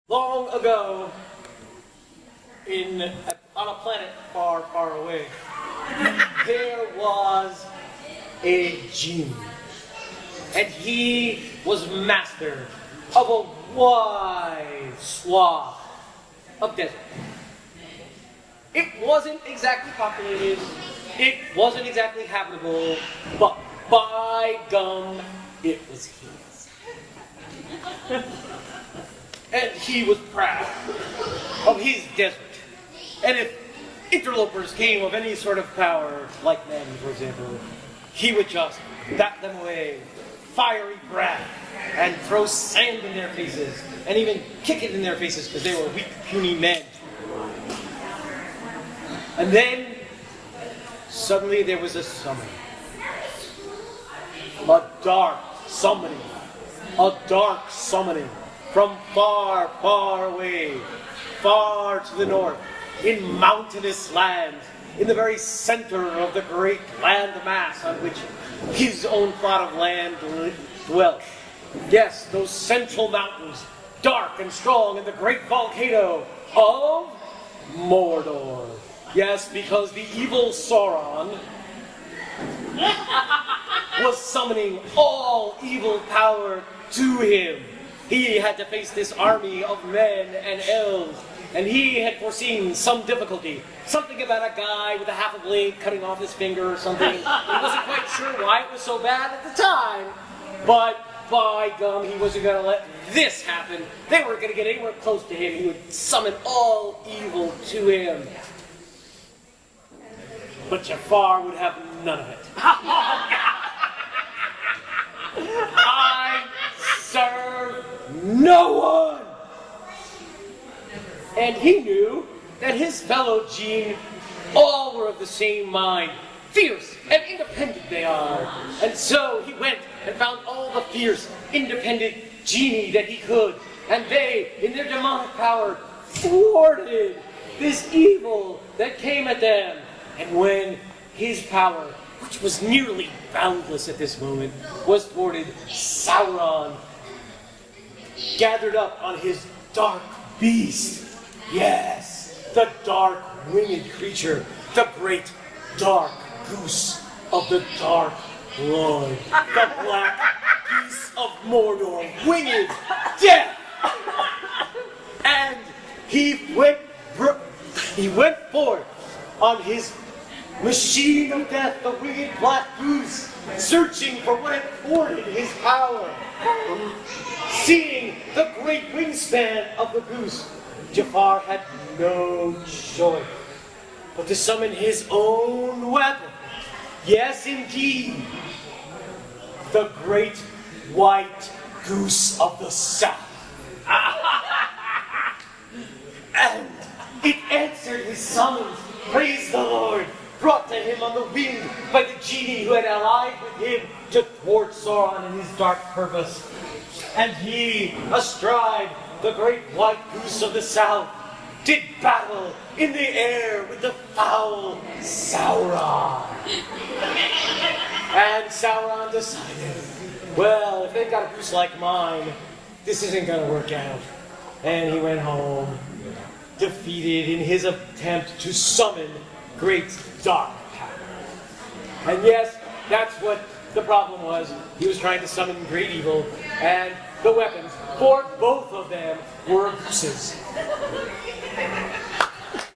Long ago, on a planet far, far away, there was a genie, and he was master of a wide swath of desert. It wasn't exactly populated, it wasn't exactly habitable, but by gum, it was his. And he was proud of his desert. And if interlopers came of any sort of power, like men, for example, he would just bat them away, fiery breath, and throw sand in their faces, and even kick it in their faces because they were weak, puny men. And then, suddenly there was a summoning. A dark summoning. From far, far away, far to the north, in mountainous lands, in the very center of the great land mass on which his own plot of land dwelt. Yes, those central mountains, dark and strong, and the great volcano of Mordor. Yes, because the evil Sauron was summoning all evil power to him. He had to face this army of men and elves, and he had foreseen some difficulty. Something about a guy with a half a blade cutting off his finger or something. He wasn't quite sure why it was so bad at the time, but by gum, he wasn't going to let this happen. They weren't going to get anywhere close to him. He would summon all evil to him. But Jafar would have none of it. I serve no one! And he knew that his fellow Gene all were of the same mind. Fierce and independent they are. And so he went and found all the fierce, independent Genie that he could. And they, in their demonic power, thwarted this evil that came at them. And when his power, which was nearly boundless at this moment, was thwarted, Sauron gathered up on his dark beast. Yes, the dark winged creature, the great dark goose of the Dark Lord, the black beast of Mordor, winged death. And he went forth on his machine of death, the winged black goose, searching for what had thwarted his power. Seeing the great wingspan of the goose, Jafar had no choice but to summon his own weapon. Yes, indeed, the great white goose of the south. And it answered his summons, praise the Lord, brought to him on the wind by the genie who had allied with him to thwart Sauron in his dark purpose. And he, astride the great white goose of the south, did battle in the air with the foul Sauron. And Sauron decided, well, if they've got a goose like mine, this isn't going to work out. And he went home, defeated in his attempt to summon great dark power. And yes, that's what the problem was. He was trying to summon great evil, and the weapons for both of them were gooses.